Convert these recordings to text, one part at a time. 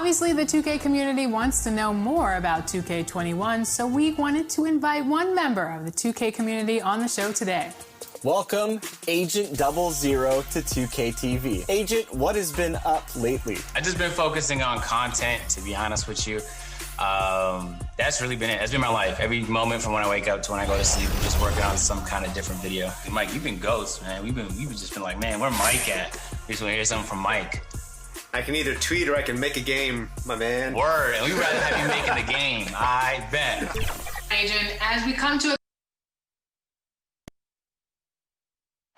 Obviously, the 2K community wants to know more about 2K21, so we wanted to invite one member of the 2K community on the show today. Welcome, Agent 00 to 2K TV. Agent, what has been up lately? I've just been focusing on content, to be honest with you. That's really been it. That's been my life. Every moment from when I wake up to when I go to sleep, I'm just working on some kind of different video. Mike, you've been ghost, man. We've just been like, man, where Mike at? We just want to hear something from Mike. I can either tweet or I can make a game, my man. Word, and we'd rather have you making the game. I bet. Agent, as we come to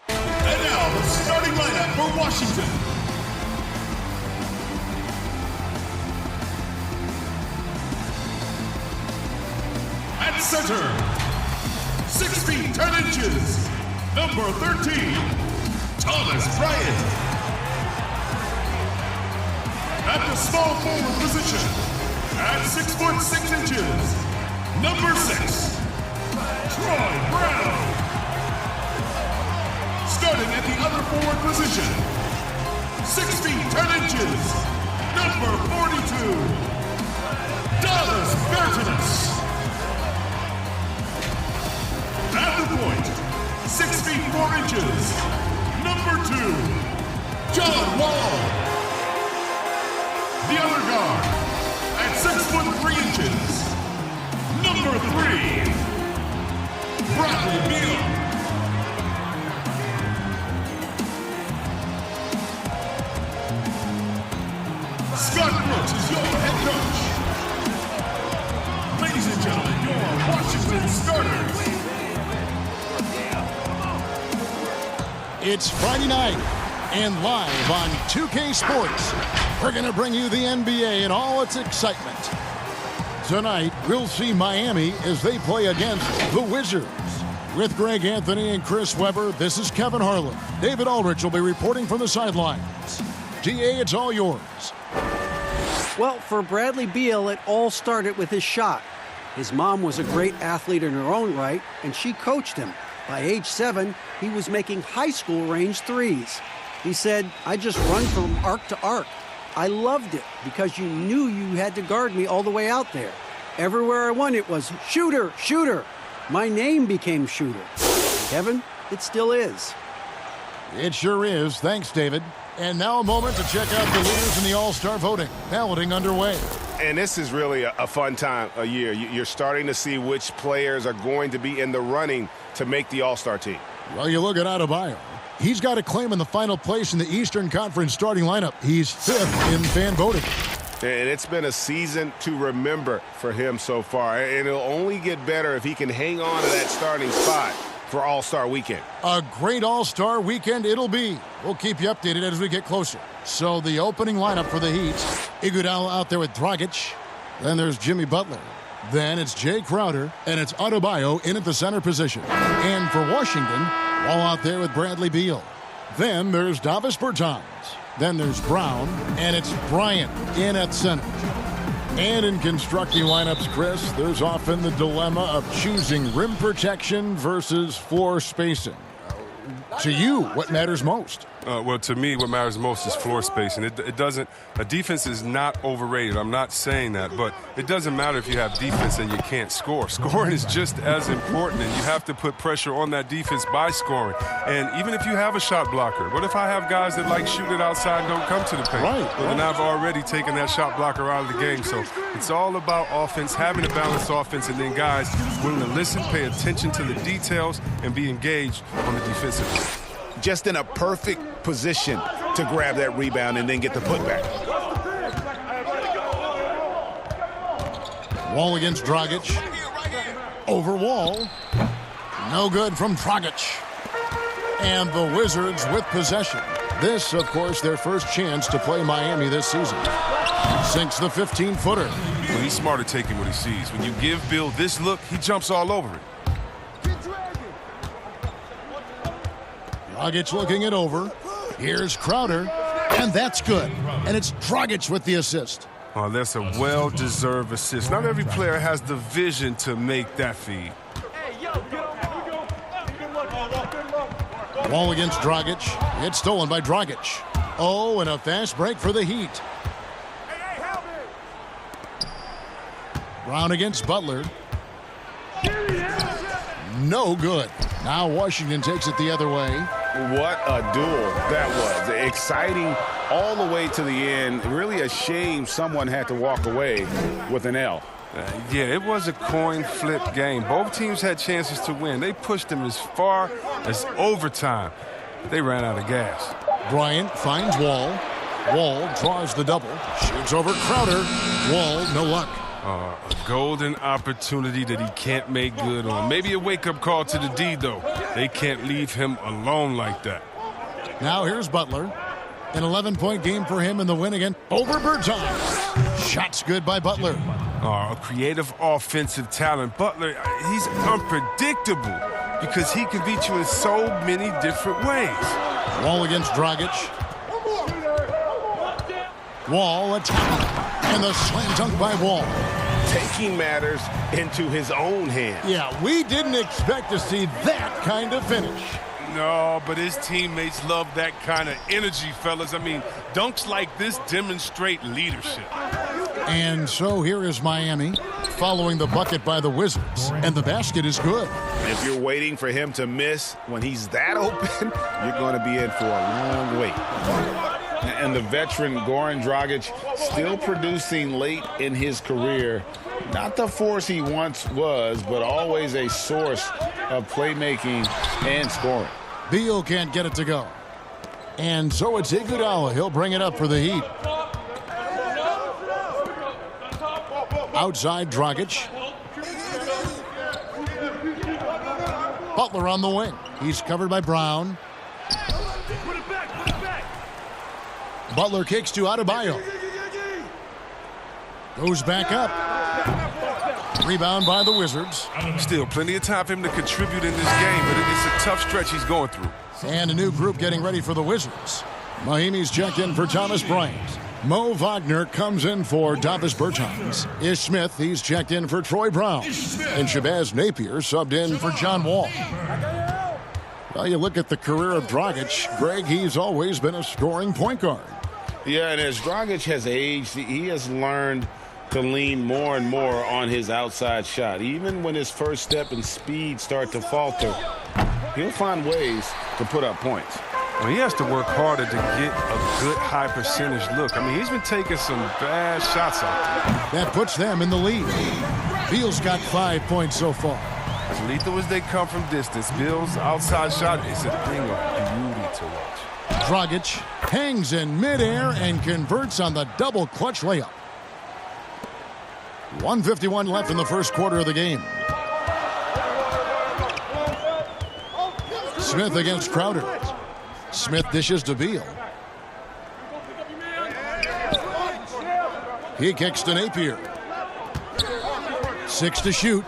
And now, the starting lineup for Washington. At center, 6 feet 10 inches, number 13, Thomas Bryant. At the small forward position, at 6 foot 6 inches, number 6, Troy Brown. Starting at the other forward position, 6 feet 10 inches, number 42, Dallas Bertans. At the point, 6 feet 4 inches, number 2, John Wall. The other guard, at 6 foot 3 inches, number 3, Bradley Beal. Scott Brooks is your head coach. Ladies and gentlemen, your Washington starters. It's Friday night, and live on 2K Sports, we're going to bring you the NBA in all its excitement. Tonight, we'll see Miami as they play against the Wizards. With Greg Anthony and Chris Webber, this is Kevin Harlan. David Aldrich will be reporting from the sidelines. DA, it's all yours. Well, for Bradley Beal, it all started with his shot. His mom was a great athlete in her own right, and she coached him. By age 7, he was making high school range threes. He said, "I just run from arc to arc. I loved it because you knew you had to guard me all the way out there. Everywhere I went, it was shooter, shooter. My name became shooter." Kevin, it still is. It sure is. Thanks, David. And now a moment to check out the leaders in the All-Star voting. Balloting underway. And this is really a fun time of year. You're starting to see which players are going to be in the running to make the All-Star team. Well, you look at Adebayo. He's got a claim in the final place in the Eastern Conference starting lineup. He's 5th in fan voting. And it's been a season to remember for him so far. And it'll only get better if he can hang on to that starting spot for All-Star Weekend. A great All-Star Weekend it'll be. We'll keep you updated as we get closer. So the opening lineup for the Heat, Iguodala out there with Dragic. Then there's Jimmy Butler. Then it's Jay Crowder, and it's Adebayo in at the center position. And for Washington, all out there with Bradley Beal. Then there's Davis Bertans. Then there's Brown, and it's Bryant in at center. And in constructing lineups, Chris, there's often the dilemma of choosing rim protection versus floor spacing. To you, what matters most? Well, to me, what matters most is floor spacing. It doesn't. A defense is not overrated. I'm not saying that, but it doesn't matter if you have defense and you can't score. Scoring is just as important, and you have to put pressure on that defense by scoring. And even if you have a shot blocker, what if I have guys that like shoot it outside and don't come to the paint? Right. Well, then I've already taken that shot blocker out of the game. So it's all about offense, having a balanced offense, and then guys willing to listen, pay attention to the details, and be engaged on the defensive end. Just in a perfect position to grab that rebound and then get the putback. Wall against Dragic. Over Wall. No good from Dragic. And the Wizards with possession. This, of course, their first chance to play Miami this season. Sinks the 15-footer. Well, he's smart at taking what he sees. When you give Bill this look, he jumps all over it. Dragic looking it over. Here's Crowder, and that's good. And it's Dragic with the assist. Oh, that's a well-deserved assist. Not every player has the vision to make that feed. Ball against Dragic. It's stolen by Dragic. Oh, and a fast break for the Heat. Brown against Butler. No good. Now Washington takes it the other way. What a duel that was. Exciting all the way to the end. Really a shame someone had to walk away with an L. Yeah, it was a coin flip game. Both teams had chances to win. They pushed them as far as overtime. They ran out of gas. Bryant finds Wall. Wall draws the double. Shoots over Crowder. Wall, no luck. A golden opportunity that he can't make good on. Maybe a wake-up call to the D, though. They can't leave him alone like that. Now here's Butler. An 11-point game for him in the win again over Bertans. Shots good by Butler. A creative offensive talent. Butler, he's unpredictable because he can beat you in so many different ways. Wall against Dragic. Wall attack. And the slam dunk by Wall. Taking matters into his own hands. Yeah, we didn't expect to see that kind of finish. No, but his teammates love that kind of energy, fellas. I mean, dunks like this demonstrate leadership. And so here is Miami following the bucket by the Wizards. And the basket is good. If you're waiting for him to miss when he's that open, you're going to be in for a long wait. And the veteran Goran Dragic still producing late in his career. Not the force he once was, but always a source of playmaking and scoring. Beal can't get it to go. And so it's Iguodala. He'll bring it up for the Heat. Outside Dragic. Butler on the wing. He's covered by Brown. Butler kicks to Adebayo. Goes back up. Rebound by the Wizards. Still plenty of time for him to contribute in this game, but it's a tough stretch he's going through. And a new group getting ready for the Wizards. Mahinmi's checked in for Thomas Bryant. Mo Wagner comes in for Davis Bertans. Ish Smith, he's checked in for Troy Brown. And Shabazz Napier subbed in for John Wall. Well, you look at the career of Dragic, Greg, he's always been a scoring point guard. Yeah, and as Dragic has aged, he has learned to lean more and more on his outside shot. Even when his first step and speed start to falter, he'll find ways to put up points. Well, he has to work harder to get a good high percentage look. I mean, he's been taking some bad shots out there. That puts them in the lead. Beal's got 5 points so far. As lethal as they come from distance, Beal's outside shot is a thing of beauty to watch. Dragic hangs in midair and converts on the double clutch layup. 1:51 left in the first quarter of the game. Smith against Crowder. Smith dishes to Beal. He kicks to Napier. 6 to shoot.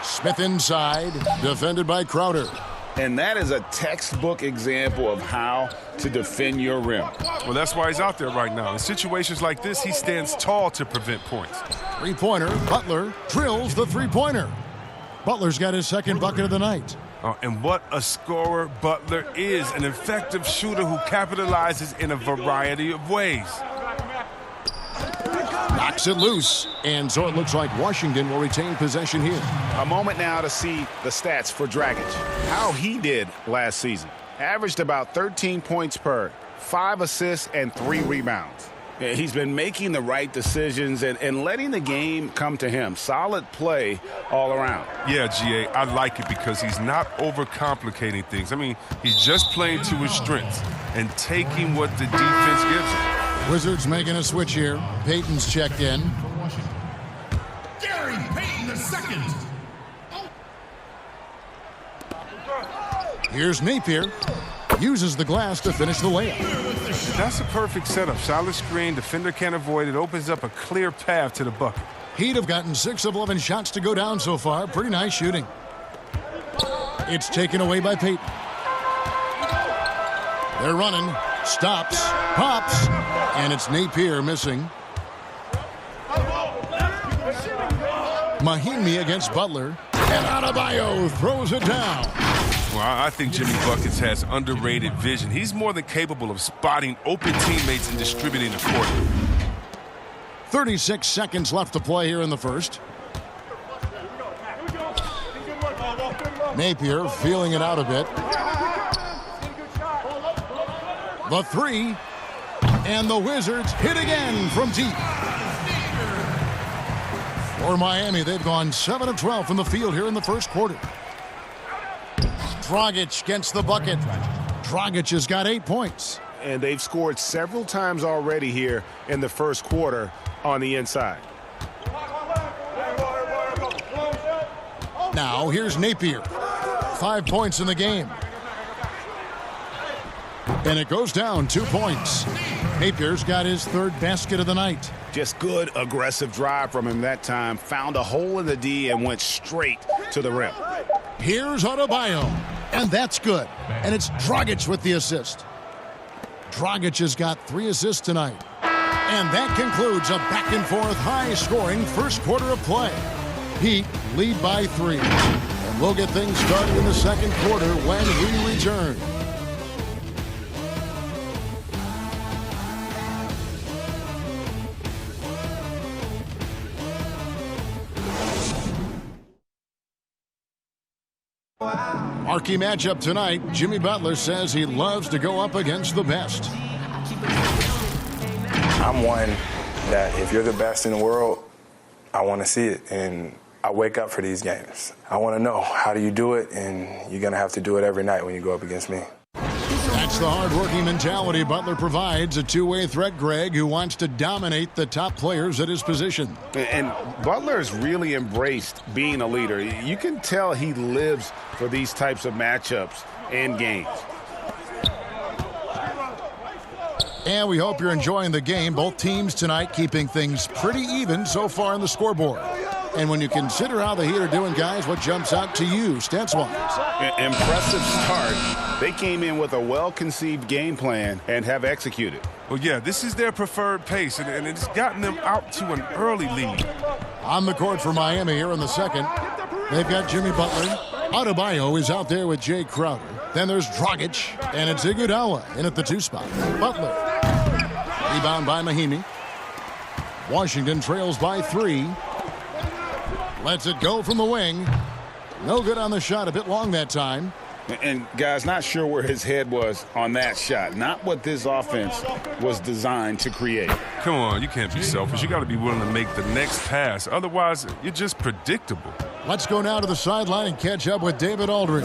Smith inside, defended by Crowder. And that is a textbook example of how to defend your rim. Well, that's why he's out there right now. In situations like this, he stands tall to prevent points. Three-pointer, Butler drills the three-pointer. Butler's got his second bucket of the night. And what a scorer Butler is, an effective shooter who capitalizes in a variety of ways. Knocks it loose, and so it looks like Washington will retain possession here. A moment now to see the stats for Dragic. How he did last season. Averaged about 13 points per, 5 assists, and 3 rebounds. He's been making the right decisions and letting the game come to him. Solid play all around. Yeah, G.A., I like it because he's not overcomplicating things. I mean, he's just playing to his strengths and taking what the defense gives him. Wizards making a switch here. Payton's checked in. Gary Payton II. Here's Napier. Uses the glass to finish the layup. That's a perfect setup. Solid screen, defender can't avoid it. Opens up a clear path to the bucket. Heat have gotten 6 of 11 shots to go down so far. Pretty nice shooting. It's taken away by Payton. They're running. Stops. Pops. And it's Napier missing. Mahinmi against Butler. And Adebayo throws it down. Well, I think Jimmy Buckets has underrated vision. He's more than capable of spotting open teammates and distributing the court. 36 seconds left to play here in the first. Napier feeling it out a bit. The three. And the Wizards hit again from deep. For Miami, they've gone 7 of 12 from the field here in the first quarter. Dragic gets the bucket. Dragic has got 8 points. And they've scored several times already here in the first quarter on the inside. Now here's Napier. 5 points in the game. And it goes down 2 points. Napier's got his 3rd basket of the night. Just good aggressive drive from him that time. Found a hole in the D and went straight to the rim. Here's Adebayo. And that's good. And it's Dragic with the assist. Dragic has got 3 assists tonight. And that concludes a back-and-forth high-scoring first quarter of play. Heat lead by 3. And we'll get things started in the second quarter when we return. Marquee matchup tonight. Jimmy Butler says he loves to go up against the best. I'm one that if you're the best in the world, I want to see it. And I wake up for these games. I want to know, how do you do it? And you're going to have to do it every night when you go up against me. That's the hard-working mentality Butler provides. A two-way threat, Greg, who wants to dominate the top players at his position. And Butler's really embraced being a leader. You can tell he lives for these types of matchups and games. And we hope you're enjoying the game. Both teams tonight keeping things pretty even so far on the scoreboard. And when you consider how the Heat are doing, guys, what jumps out to you, stats-wise? Impressive start. They came in with a well-conceived game plan and have executed. Well, yeah, this is their preferred pace, and it's gotten them out to an early lead. On the court for Miami here in the second, they've got Jimmy Butler. Adebayo is out there with Jay Crowder. Then there's Dragic, and it's Iguodala in at the 2 spot. Butler. Rebound by Mahimi. Washington trails by 3. Lets it go from the wing. No good on the shot. A bit long that time. And, guys, not sure where his head was on that shot. Not what this offense was designed to create. Come on, you can't be selfish. You got to be willing to make the next pass. Otherwise, you're just predictable. Let's go now to the sideline and catch up with David Aldridge.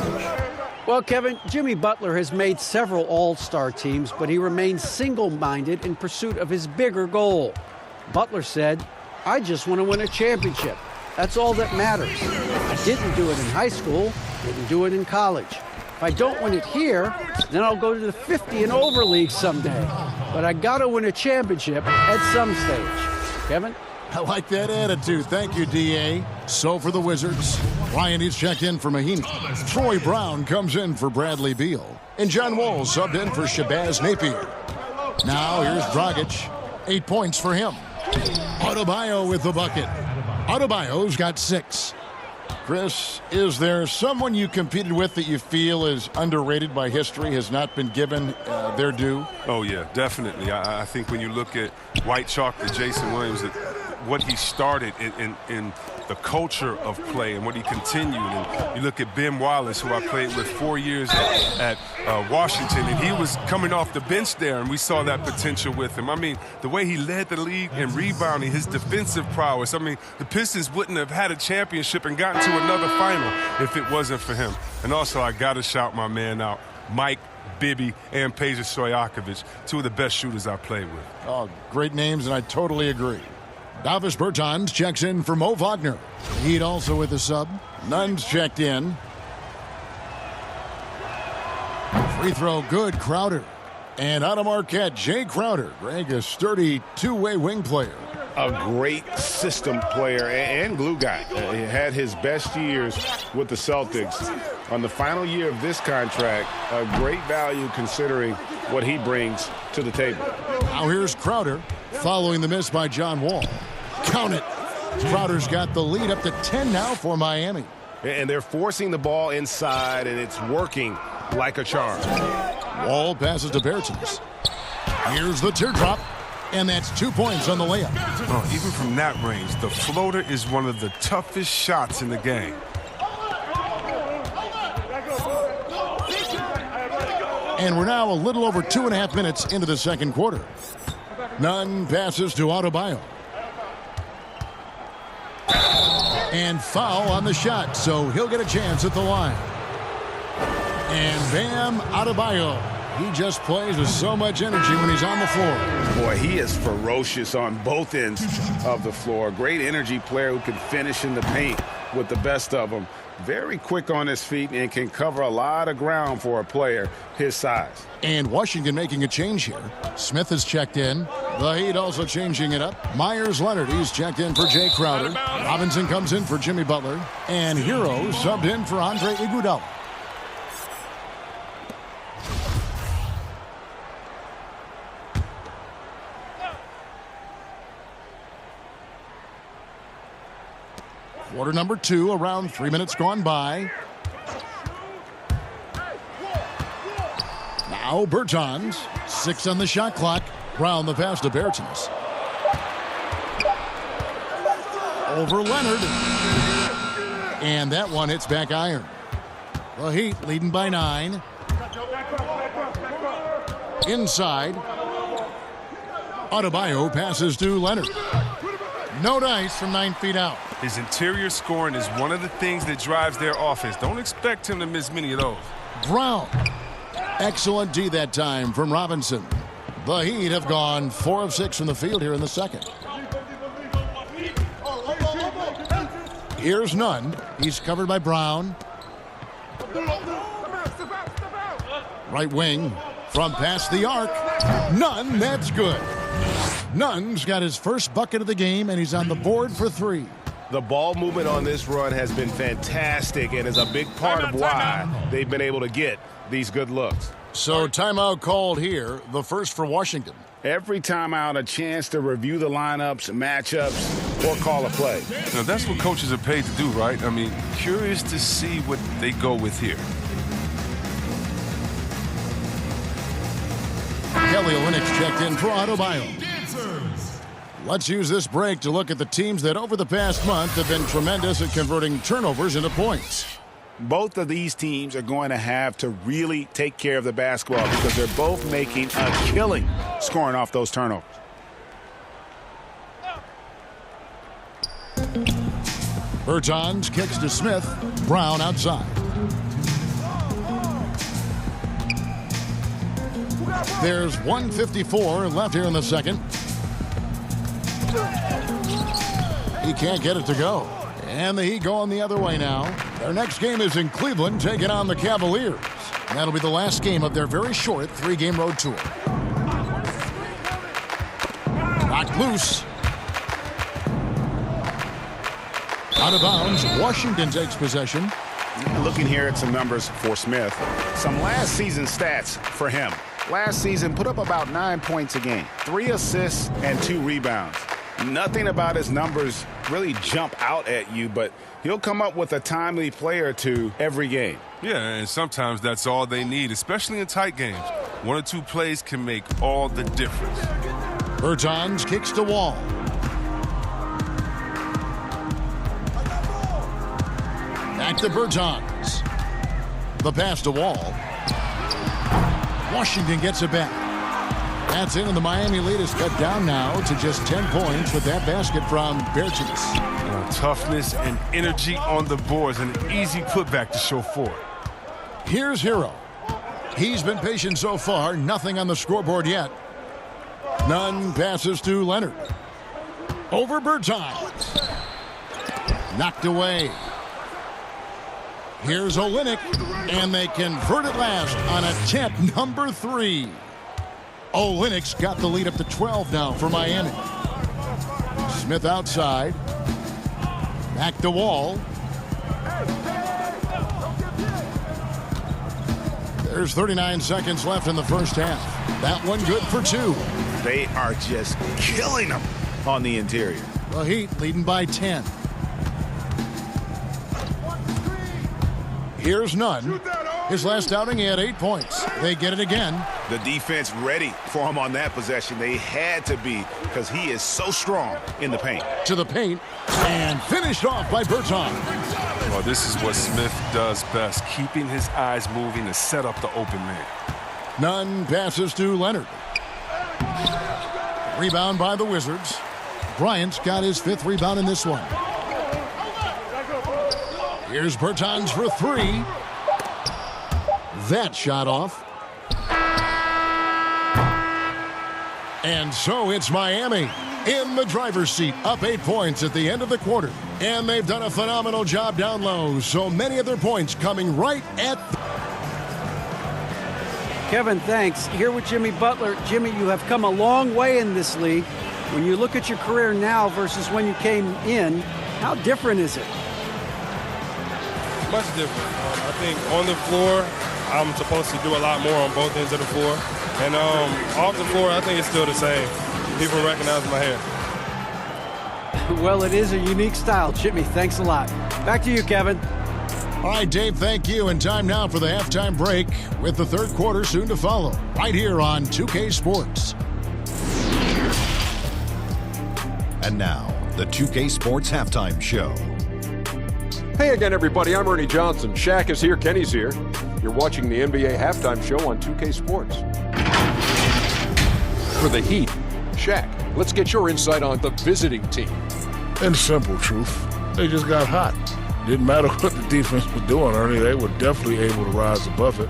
Well, Kevin, Jimmy Butler has made several all-star teams, but he remains single-minded in pursuit of his bigger goal. Butler said, "I just want to win a championship. That's all that matters. I didn't do it in high school, didn't do it in college. If I don't win it here, then I'll go to the 50 and over league someday. But I got to win a championship at some stage." Kevin? I like that attitude. Thank you, D.A. So for the Wizards, Ryan is checked in for Mahimi. Troy Brown comes in for Bradley Beal. And John Wall subbed in for Shabazz Napier. Now here's Dragic. 8 points for him. Adebayo with the bucket. Adebayo's got 6. Chris, is there someone you competed with that you feel is underrated by history, has not been given their due? Oh, yeah, definitely. I think when you look at White Chalk to Jason Williams, what he started in the culture of play and what he continued. And you look at Ben Wallace, who I played with 4 years at Washington, and he was coming off the bench there, and we saw that potential with him. I mean, the way he led the league in rebounding, his defensive prowess. I mean, the Pistons wouldn't have had a championship and gotten to another final if it wasn't for him. And also, I got to shout my man out, Mike Bibby and Peja Stojakovic, 2 of the best shooters I played with. Oh, great names, and I totally agree. Davis Bertans checks in for Mo Wagner. Heat also with a sub. Nunn's checked in. Free throw good, Crowder. And out of Marquette, Jay Crowder. Greg, a sturdy two-way wing player. A great system player and glue guy. He had his best years with the Celtics. On the final year of this contract, a great value considering what he brings to the table. Now here's Crowder following the miss by John Wall. Count it. Crowder's got the lead up to 10 now for Miami. And they're forcing the ball inside, and it's working like a charm. Wall passes to Bertans. Here's the teardrop. And that's 2 points on the layup. Oh, even from that range, the floater is one of the toughest shots in the game. And we're now a little over 2.5 minutes into the second quarter. Nunn passes to Adebayo. And foul on the shot, so he'll get a chance at the line. And Bam Adebayo. He just plays with so much energy when he's on the floor. Boy, he is ferocious on both ends of the floor. Great energy player who can finish in the paint with the best of them. Very quick on his feet and can cover a lot of ground for a player his size. And Washington making a change here. Smith has checked in. The Heat also changing it up. Myers-Leonard, he's checked in for Jay Crowder. Robinson comes in for Jimmy Butler. And Hero subbed in for Andre Iguodala. Quarter number 2, around 3 minutes gone by. Now Bertans, 6 on the shot clock. Brown the pass to Bertans. Over Leonard. And that one hits back iron. The Heat leading by 9. Inside. Adebayo passes to Leonard. No dice from 9 feet out. His interior scoring is one of the things that drives their offense. Don't expect him to miss many of those. Brown. Excellent D that time from Robinson. The Heat have gone 4 of 6 from the field here in the second. Here's Nunn. He's covered by Brown. Right wing from past the arc. Nunn, that's good. Nunn's got his first bucket of the game, and he's on the board for 3. The ball movement on this run has been fantastic and is a big part of why they've been able to get these good looks. So timeout called here, the first for Washington. Every timeout, a chance to review the lineups, matchups, or call a play. Now, that's what coaches are paid to do, right? I mean, curious to see what they go with here. Kelly Olynyk checked in for Adebayo. Let's use this break to look at the teams that over the past month have been tremendous at converting turnovers into points. Both of these teams are going to have to really take care of the basketball because they're both making a killing scoring off those turnovers. Bertans kicks to Smith. Brown outside. There's 1:54 left here in the second. He can't get it to go. And the Heat going the other way now. Their next game is in Cleveland, taking on the Cavaliers. And that'll be the last game of their very short 3-game road tour. Knocked loose. Out of bounds, Washington takes possession. Looking here at some numbers for Smith. Some last season stats for him. Last season, put up about 9 points a game, 3 assists and 2 rebounds. Nothing about his numbers really jump out at you, but he'll come up with a timely play or two every game. Yeah, and sometimes that's all they need, especially in tight games. 1 or 2 plays can make all the difference. Bertans kicks to Wall. Back to Bertans. The pass to Wall. Washington gets it back. That's in, and the Miami lead is cut down now to just 10 points with that basket from Bertans. Toughness and energy on the boards, an easy putback to show for it. Here's Hero. He's been patient so far, nothing on the scoreboard yet. Nunn passes to Leonard. Over Bertans. Knocked away. Here's Olynyk, and they convert it last on attempt number 3. Olynyk's got the lead up to 12 now for Miami. Smith outside. Back to Wall. There's 39 seconds left in the first half. That one good for 2. They are just killing them on the interior. The Heat leading by 10. Here's Nunn. His last outing, he had 8 points. They get it again. The defense ready for him on that possession. They had to be because he is so strong in the paint. To the paint and finished off by Berton. Well, this is what Smith does best, keeping his eyes moving to set up the open man. Nunn passes to Leonard. Rebound by the Wizards. Bryant's got his 5th rebound in this one. Here's Bertans for 3. That shot off. And so it's Miami in the driver's seat, up 8 points at the end of the quarter. And they've done a phenomenal job down low, so many of their points coming right at... Kevin, thanks. Here with Jimmy Butler. Jimmy, you have come a long way in this league. When you look at your career now versus when you came in, how different is it? Much different. I think on the floor, I'm supposed to do a lot more on both ends of the floor. And off the floor, I think it's still the same. People recognize my hair. Well, it is a unique style, Jimmy. Thanks a lot. Back to you, Kevin. All right, Dave, thank you. And time now for the halftime break with the third quarter soon to follow right here on 2K Sports. And now, the 2K Sports Halftime Show. Hey again, everybody. I'm Ernie Johnson. Shaq is here. Kenny's here. You're watching the NBA Halftime Show on 2K Sports. For the Heat, Shaq, let's get your insight on the visiting team. In simple truth, they just got hot. Didn't matter what the defense was doing, Ernie. They were definitely able to rise above it.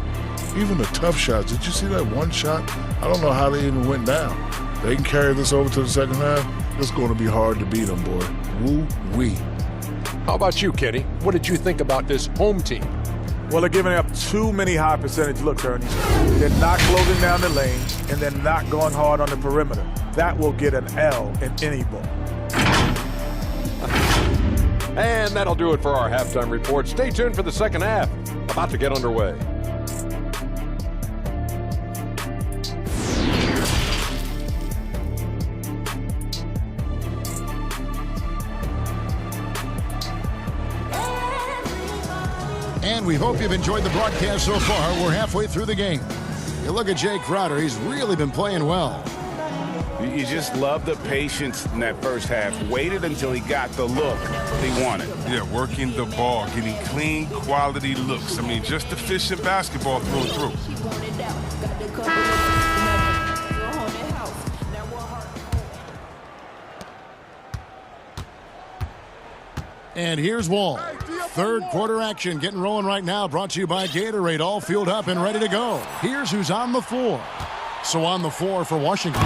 Even the tough shots. Did you see that one shot? I don't know how they even went down. They can carry this over to the second half. It's going to be hard to beat them, boy. Woo-wee. How about you, Kenny? What did you think about this home team? Well, they're giving up too many high percentage looks, Ernie. They're not closing down the lane, and they're not going hard on the perimeter. That will get an L in any book. And that'll do it for our halftime report. Stay tuned for the second half. About to get underway. And we hope you've enjoyed the broadcast so far. We're halfway through the game. You look at Jay Crowder. He's really been playing well. You just love the patience in that first half. Waited until he got the look he wanted. Yeah, working the ball, getting clean, quality looks. I mean, just efficient basketball through. And here's Wall. Third quarter action getting rolling right now. Brought to you by Gatorade. All fueled up and ready to go. Here's who's on the floor. So on the floor for Washington,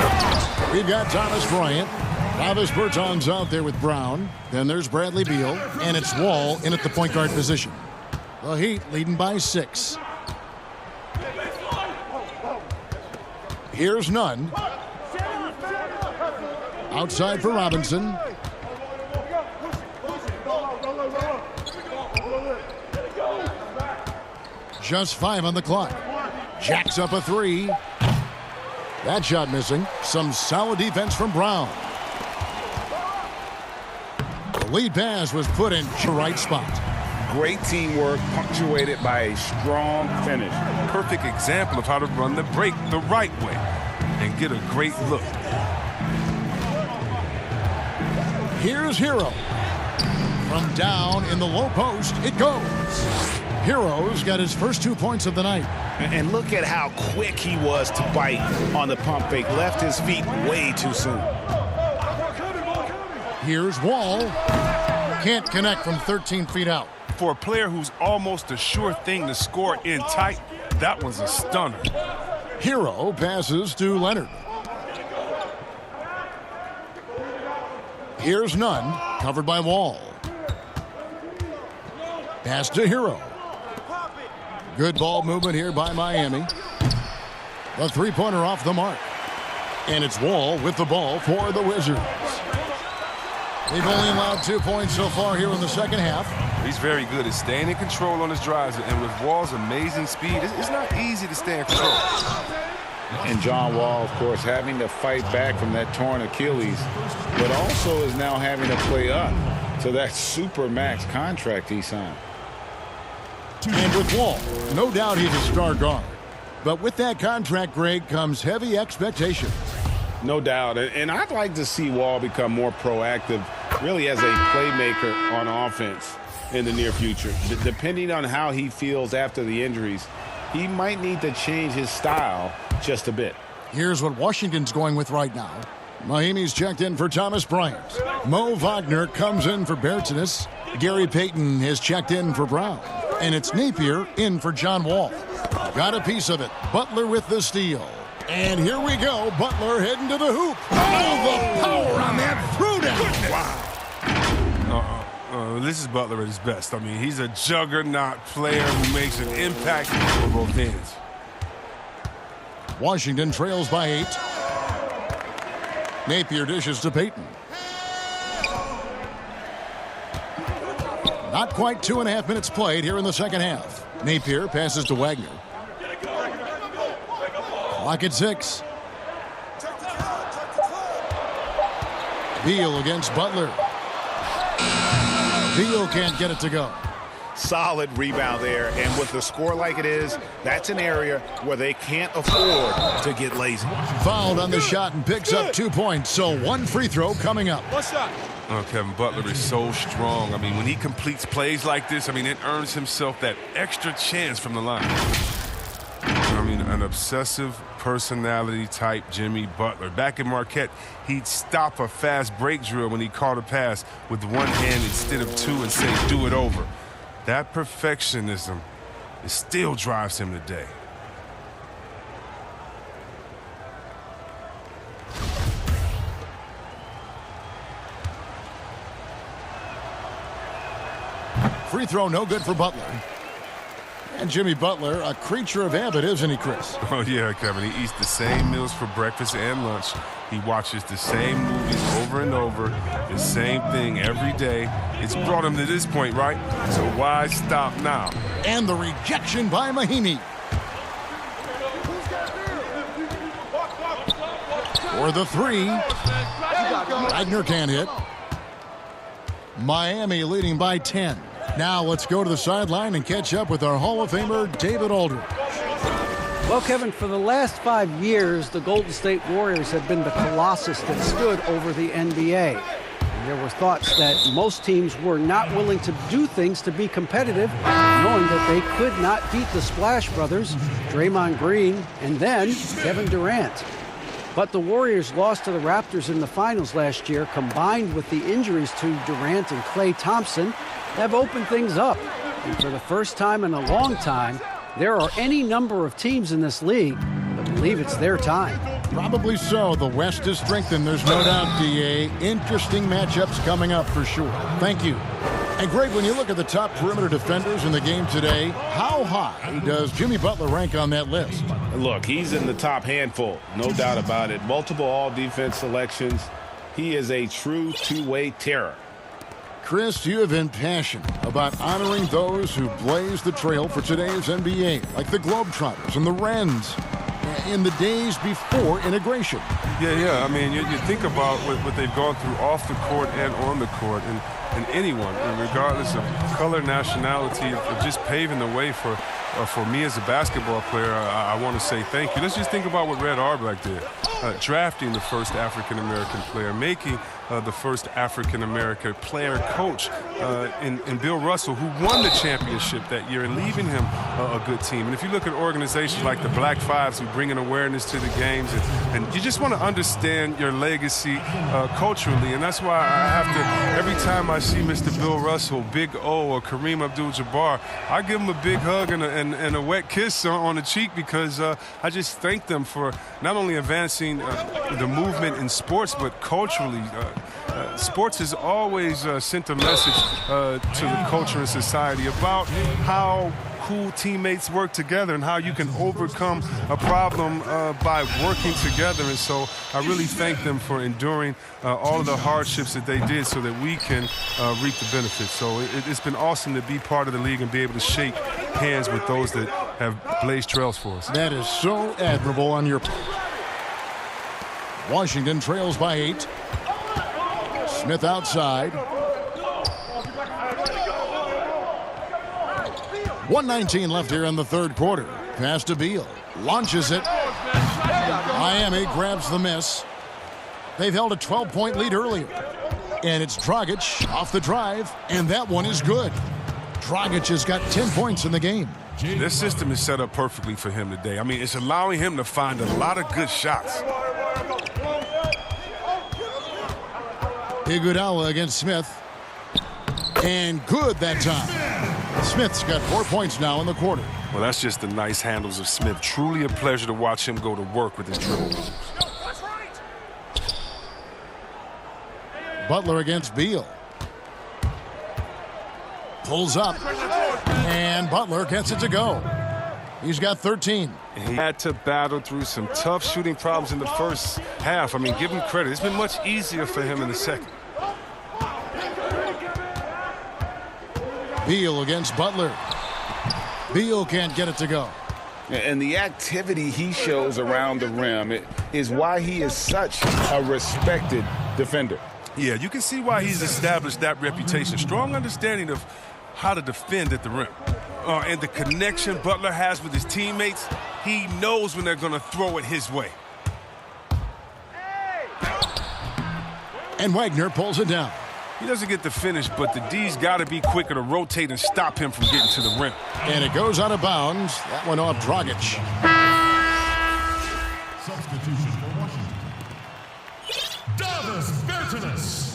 we've got Thomas Bryant. Travis Berton's out there with Brown. Then there's Bradley Beal. And it's Wall in at the point guard position. The Heat leading by 6. Here's Nunn. Outside for Robinson. Just 5 on the clock. Jacks up a 3. That shot missing. Some solid defense from Brown. The lead pass was put in the right spot. Great teamwork, punctuated by a strong finish. Perfect example of how to run the break the right way and get a great look. Here's Hero. From down in the low post, it goes. Hero's got his first 2 points of the night. And look at how quick he was to bite on the pump fake. Left his feet way too soon. Here's Wall. Can't connect from 13 feet out. For a player who's almost a sure thing to score in tight, that was a stunner. Hero passes to Leonard. Here's Nunn, covered by Wall. Pass to Hero. Good ball movement here by Miami. The three-pointer off the mark. And it's Wall with the ball for the Wizards. They've only allowed 2 points so far here in the second half. He's very good at staying in control on his drives, and with Wall's amazing speed, it's not easy to stay in control. And John Wall, of course, having to fight back from that torn Achilles, but also is now having to play up to that super max contract he signed. And with Wall, no doubt he's a star guard. But with that contract, Greg, comes heavy expectations. No doubt. And I'd like to see Wall become more proactive, really as a playmaker on offense in the near future. Depending on how he feels after the injuries, he might need to change his style just a bit. Here's what Washington's going with right now. Mahimi's checked in for Thomas Bryant. Mo Wagner comes in for Bertanis. Gary Payton has checked in for Brown. And it's Napier in for John Wall. Got a piece of it. Butler with the steal. And here we go. Butler heading to the hoop. Oh, the power on that throwdown. Wow. This is Butler at his best. I mean, he's a juggernaut player who makes an impact on both ends. Washington trails by 8. Napier dishes to Payton. Not quite 2.5 minutes played here in the second half. Napier passes to Wagner. Clock at 6. Beal against Butler. Beal can't get it to go. Solid rebound there, and with the score like it is, that's an area where they can't afford to get lazy. Fouled on the shot and picks up 2 points, so 1 free throw coming up. Oh, Kevin Butler is so strong. I mean, when he completes plays like this, I mean, it earns himself that extra chance from the line. I mean, an obsessive personality type Jimmy Butler. Back in Marquette, he'd stop a fast break drill when he caught a pass with one hand instead of two and say, do it over. That perfectionism, it still drives him today. Free throw no good for Butler. And Jimmy Butler, a creature of habit, isn't he, Chris? Oh, yeah, Kevin. He eats the same meals for breakfast and lunch. He watches the same movies over and over, the same thing every day. It's brought him to this point, right? So why stop now? And the rejection by Mahimi. For the 3. Wagner can't hit. Miami leading by 10. Now let's go to the sideline and catch up with our Hall of Famer, David Aldridge. Well, Kevin, for the last 5 years, the Golden State Warriors have been the colossus that stood over the NBA. And there were thoughts that most teams were not willing to do things to be competitive, knowing that they could not beat the Splash Brothers, Draymond Green, and then Kevin Durant. But the Warriors lost to the Raptors in the finals last year, combined with the injuries to Durant and Klay Thompson, have opened things up. And for the first time in a long time, there are any number of teams in this league that believe it's their time. Probably so. The West is strengthened, there's no doubt, D.A. Interesting matchups coming up for sure. Thank you. And Greg, when you look at the top perimeter defenders in the game today, how high does Jimmy Butler rank on that list? Look, he's in the top handful, no doubt about it. Multiple all-defense selections. He is a true two-way terror. Chris, you have been passionate about honoring those who blazed the trail for today's NBA, like the Globetrotters and the Wrens, in the days before integration. Yeah. I mean, you think about what they've gone through off the court and on the court, and anyone, regardless of color, nationality, of just paving the way for me as a basketball player. I want to say thank you. Let's just think about what Red Auerbach did. Drafting the first African-American player, making the first African-American player coach in Bill Russell, who won the championship that year, and leaving him a good team. And if you look at organizations like the Black Fives who bring an awareness to the games, and you just want to understand your legacy culturally, and that's why I have to, every time I see Mr. Bill Russell, Big O, or Kareem Abdul-Jabbar, I give him a big hug and a wet kiss on the cheek, because I just thank them for not only advancing the movement in sports, but culturally. Sports has always sent a message to the culture and society about how cool teammates work together and how you can overcome a problem by working together. And so I really thank them for enduring all of the hardships that they did so that we can reap the benefits. So it's been awesome to be part of the league and be able to shake hands with those that have blazed trails for us. That is so admirable on your part. Washington trails by 8. Smith outside. 1:19 left here in the third quarter. Pass to Beal. Launches it. Miami grabs the miss. They've held a 12-point lead earlier. And it's Dragic off the drive, and that one is good. Dragic has got 10 points in the game. This system is set up perfectly for him today. I mean, it's allowing him to find a lot of good shots. Iguodala against Smith. And good that time. Smith's got 4 points now in the quarter. Well, that's just the nice handles of Smith. Truly a pleasure to watch him go to work with his dribble moves. Butler against Beal. Pulls up. And Butler gets it to go. He's got 13. He had to battle through some tough shooting problems in the first half. I mean, give him credit. It's been much easier for him in the second. Beal against Butler. Beal can't get it to go. And the activity he shows around the rim is why he is such a respected defender. Yeah, you can see why he's established that reputation. Strong understanding of how to defend at the rim. And the connection Butler has with his teammates, he knows when they're going to throw it his way. And Wagner pulls it down. He doesn't get the finish, but the D's got to be quicker to rotate and stop him from getting to the rim. And it goes out of bounds. That one off Dragic. Substitution for Washington. Davis Bertans.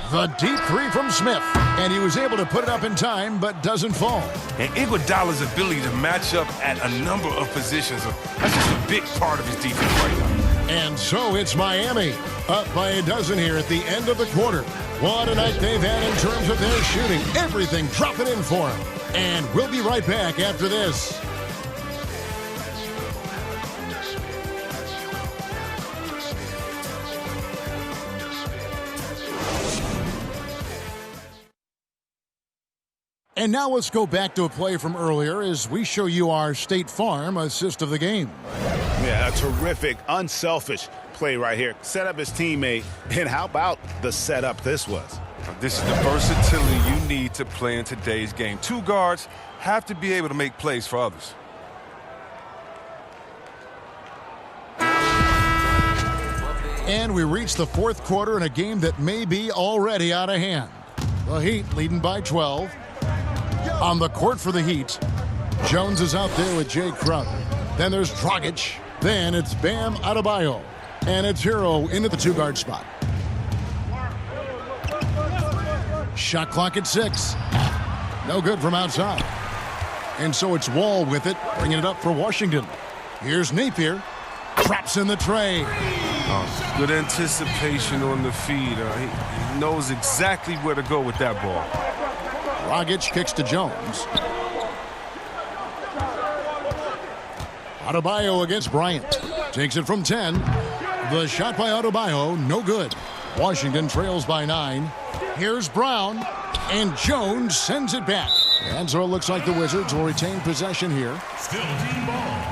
The deep three from Smith. And he was able to put it up in time, but doesn't fall. And Iguodala's ability to match up at a number of positions, that's just a big part of his defense right now. And so it's Miami, up by a dozen here at the end of the quarter. What a night they've had in terms of their shooting. Everything dropping in for them. And we'll be right back after this. And now let's go back to a play from earlier as we show you our State Farm assist of the game. Yeah, a terrific, unselfish play right here. Set up his teammate, and how about the setup this was? This is the versatility you need to play in today's game. Two guards have to be able to make plays for others. And we reach the fourth quarter in a game that may be already out of hand. The Heat leading by 12. On the court for the Heat, Jones is out there with Jay Crowder. Then there's Dragic. Then it's Bam Adebayo. And it's Hero into the two-guard spot. Shot clock at 6. No good from outside. And so it's Wall with it, bringing it up for Washington. Here's Napier. Traps in the tray. Good anticipation on the feed. He knows exactly where to go with that ball. Dragic kicks to Jones. Adebayo against Bryant. Takes it from 10. The shot by Adebayo, no good. Washington trails by 9. Here's Brown. And Jones sends it back. And so it looks like the Wizards will retain possession here. Still team ball.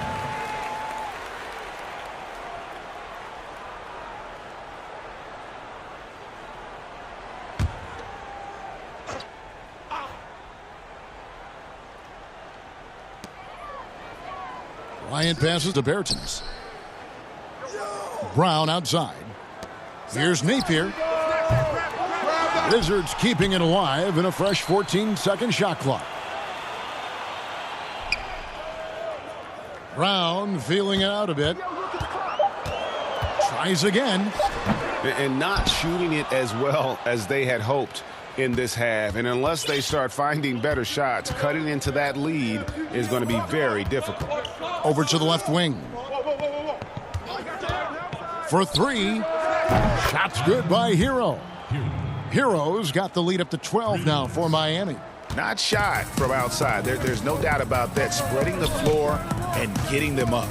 Bryant passes to Bertans. Brown outside. Here's Napier. Wizards keeping it alive in a fresh 14-second shot clock. Brown feeling it out a bit. Tries again. And not shooting it as well as they had hoped in this half. And unless they start finding better shots, cutting into that lead is going to be very difficult. Over to the left wing. For 3. Shots good by Hero. Hero's got the lead up to 12 now for Miami. Not shy from outside. There's no doubt about that. Spreading the floor and getting them up.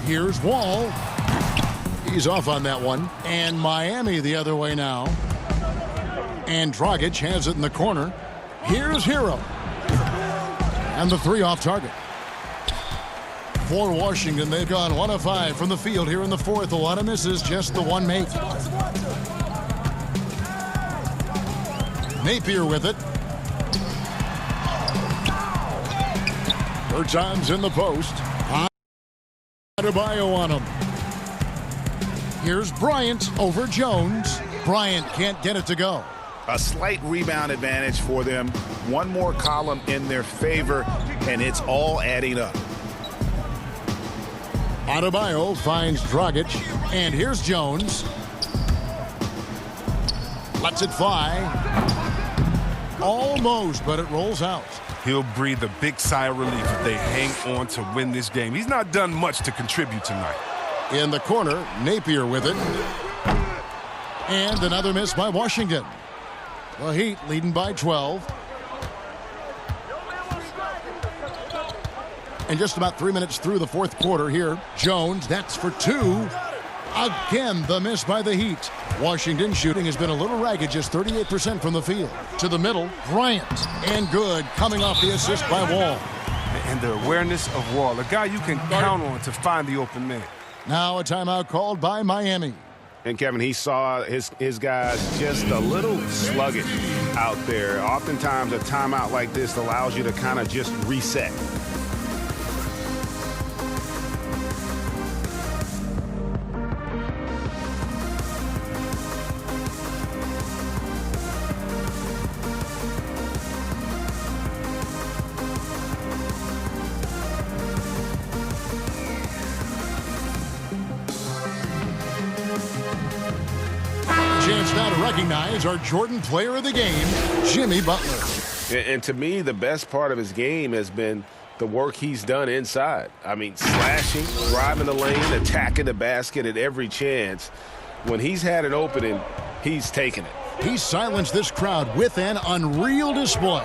Here's Wall. He's off on that one. And Miami the other way now. And Dragic has it in the corner. Here's Hero. And the 3 off target. For Washington, they've gone 1 of 5 from the field here in the fourth. A lot of misses, just the one make. Napier with it. Bertans in the post. Adebayo on him. Here's Bryant over Jones. Bryant can't get it to go. A slight rebound advantage for them. One more column in their favor, and it's all adding up. Adebayo finds Dragic, and here's Jones. Lets it fly. Almost, but it rolls out. He'll breathe a big sigh of relief if they hang on to win this game. He's not done much to contribute tonight. In the corner, Napier with it. And another miss by Washington. The Heat leading by 12. And just about 3 minutes through the fourth quarter here. Jones, that's for 2. Again, the miss by the Heat. Washington shooting has been a little ragged, just 38% from the field. To the middle, Bryant. And good, coming off the assist by Wall. And the awareness of Wall, a guy you can count on to find the open man. Now a timeout called by Miami. And, Kevin, he saw his guys just a little sluggish out there. Oftentimes, a timeout like this allows you to kind of just reset. Chance now to recognize our Jordan player of the game, Jimmy Butler. And to me, the best part of his game has been the work he's done inside. I mean, slashing, driving the lane, attacking the basket at every chance. When he's had an opening, he's taken it. He silenced this crowd with an unreal display.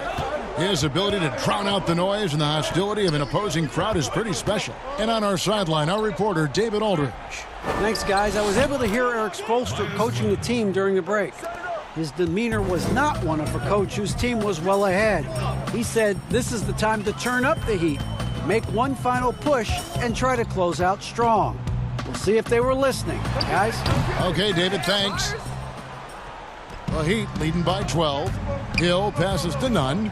His ability to drown out the noise and the hostility of an opposing crowd is pretty special. And on our sideline, our reporter, David Aldridge. Thanks, guys. I was able to hear Eric Spoelstra coaching the team during the break. His demeanor was not one of a coach whose team was well ahead. He said this is the time to turn up the heat, make one final push, and try to close out strong. We'll see if they were listening, guys. Okay, David, thanks. The Heat leading by 12. Hill passes to Nunn.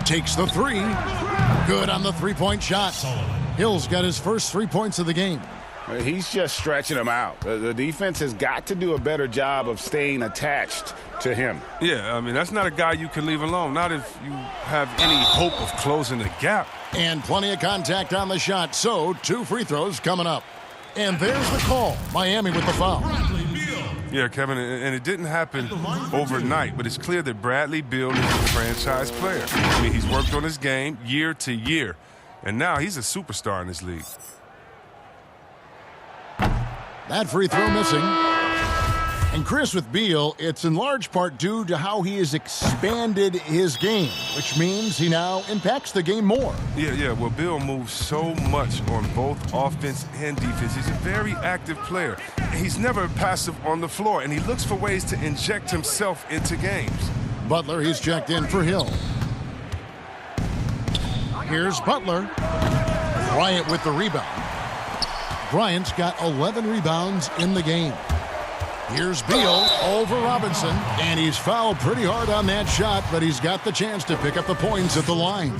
Takes the 3. Good on the three-point shot. Hill's got his first 3 points of the game. He's just stretching them out. The defense has got to do a better job of staying attached to him. Yeah, I mean, that's not a guy you can leave alone, not if you have any hope of closing the gap. And plenty of contact on the shot, so 2 free throws coming up. And there's the call. Miami with the foul. Yeah, Kevin, and it didn't happen overnight, but it's clear that Bradley Beal is a franchise player. I mean, he's worked on his game year to year, and now he's a superstar in this league. That free throw missing. And Chris, with Beal, it's in large part due to how he has expanded his game, which means he now impacts the game more. Yeah, well, Beal moves so much on both offense and defense. He's a very active player. He's never passive on the floor, and he looks for ways to inject himself into games. Butler, he's checked in for Hill. Here's Butler. Bryant with the rebound. Bryant's got 11 rebounds in the game. Here's Beal over Robinson, and he's fouled pretty hard on that shot, but he's got the chance to pick up the points at the line.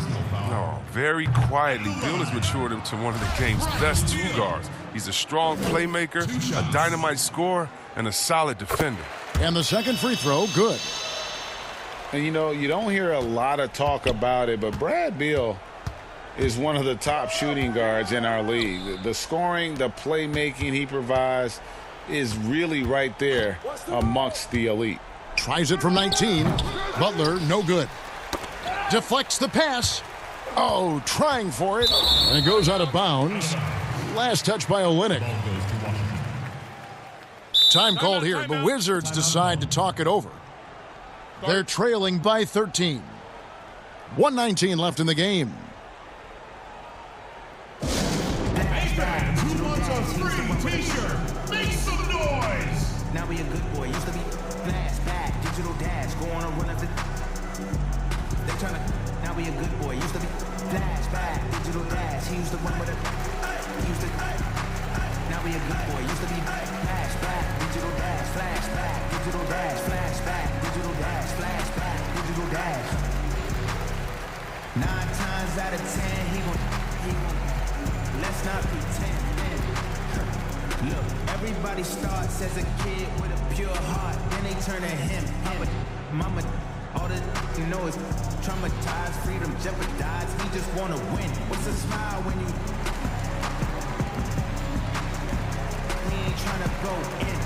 No, very quietly, Beal has matured into one of the game's best 2 guards. He's a strong playmaker, a dynamite scorer, and a solid defender. And the second free throw, good. And, you know, you don't hear a lot of talk about it, but Brad Beal is one of the top shooting guards in our league. The scoring, the playmaking he provides is really right there amongst the elite. Tries it from 19. Butler, no good. Deflects the pass. Oh, trying for it. And it goes out of bounds. Last touch by Olynyk. Time called here. The Wizards decide to talk it over. They're trailing by 13. 1:19 left in the game. Make some noise! Now we a good boy. Used to be fast, back, digital dash, go on a run of it. They tryna now we a good boy. Used to be flashback, digital dash. He used to run with it. Now we a good boy. Used to be flashback, digital dash, flashback, digital dash, flashback, digital dash, flashback, digital dash. 9 times out of 10, he gon' let's not pretend. Look, everybody starts as a kid with a pure heart, then they turn to him. Mama, all that you know is traumatized, freedom jeopardized. He just wanna win. What's a smile when you? He ain't trying to go in.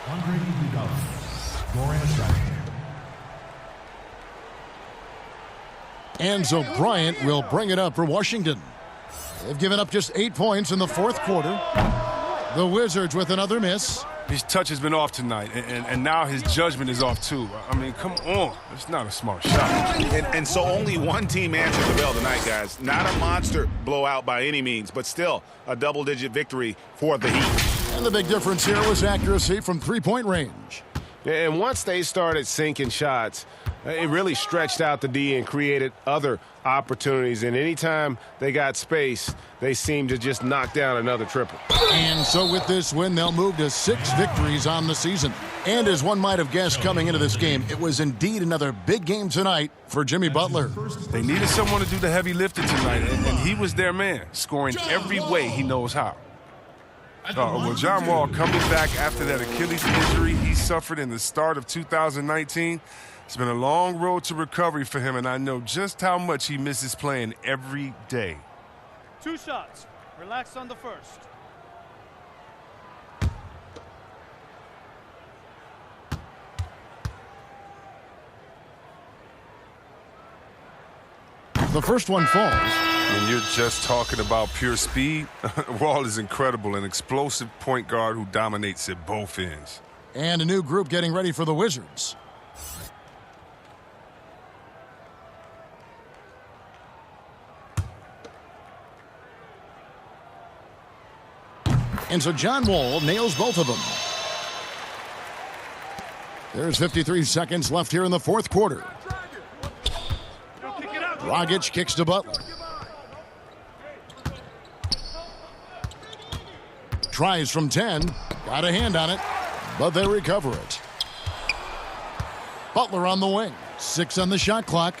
Andre Iguodala, scoring strike. And so Bryant will bring it up for Washington. They've given up just 8 points in the fourth quarter. The Wizards with another miss. His touch has been off tonight, and now his judgment is off too. I mean, come on. It's not a smart shot. And so only one team answered the bell tonight, guys. Not a monster blowout by any means, but still a double-digit victory for the Heat. And the big difference here was accuracy from three-point range. And once they started sinking shots, it really stretched out the D and created other opportunities. And anytime they got space, they seemed to just knock down another triple. And so with this win, they'll move to 6 victories on the season. And as one might have guessed coming into this game, it was indeed another big game tonight for Jimmy Butler. They needed someone to do the heavy lifting tonight, and he was their man, scoring every way he knows how. Well, John Wall coming back after that Achilles injury he suffered in the start of 2019. It's been a long road to recovery for him, and I know just how much he misses playing every day. 2 shots. Relax on the first. The first one falls. When you're just talking about pure speed, Wall is incredible, an explosive point guard who dominates at both ends. And a new group getting ready for the Wizards. And so John Wall nails both of them. There's 53 seconds left here in the fourth quarter. Dragic kicks to Butler. Tries from 10. Got a hand on it, but they recover it. Butler on the wing. 6 on the shot clock.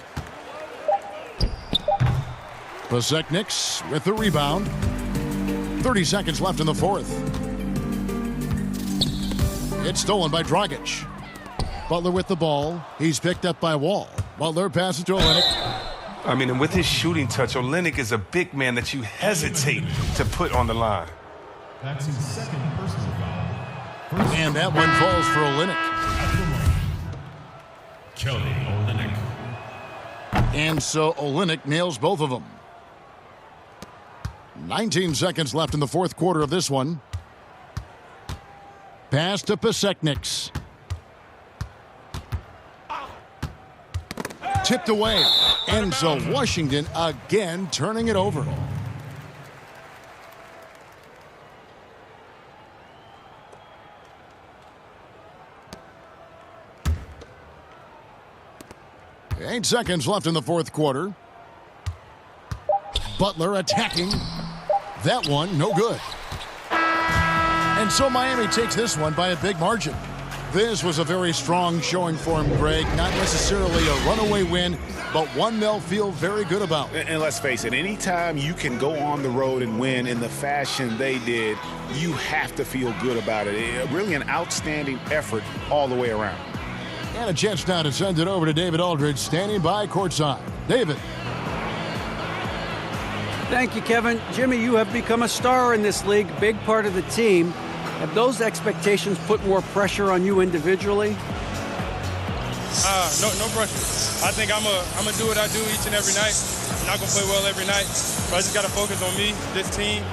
Pasechniks with the rebound. 30 seconds left in the fourth. It's stolen by Dragic. Butler with the ball. He's picked up by Wall. Butler passes to Olynyk. I mean, and with his shooting touch, Olynyk is a big man that you hesitate to put on the line. That's his second personal foul. And that one falls for Olynyk. Kelly Olynyk. And so Olynyk nails both of them. 19 seconds left in the fourth quarter of this one. Pass to Pasechniks. Tipped away. And so Washington again turning it over. Eight seconds left in the fourth quarter. Butler attacking. That one, no good. And so Miami takes this one by a big margin. This was a very strong showing for him, Greg. Not necessarily a runaway win, but one they'll feel very good about. And let's face it, anytime you can go on the road and win in the fashion they did, you have to feel good about it. Really an outstanding effort all the way around. And a chance now to send it over to David Aldridge, standing by courtside. David. Thank you, Kevin. Jimmy, you have become a star in this league, big part of the team. Have those expectations put more pressure on you individually? No pressure. I think I'm gonna do what I do each and every night. I'm not gonna play well every night, but I just gotta focus on me, this team.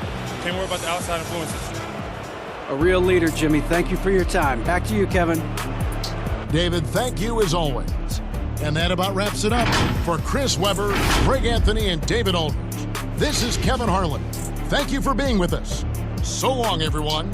Can't worry about the outside influences. A real leader, Jimmy. Thank you for your time. Back to you, Kevin. David, thank you as always. And that about wraps it up. For Chris Webber, Greg Anthony, and David Aldridge, this is Kevin Harlan. Thank you for being with us. So long, everyone.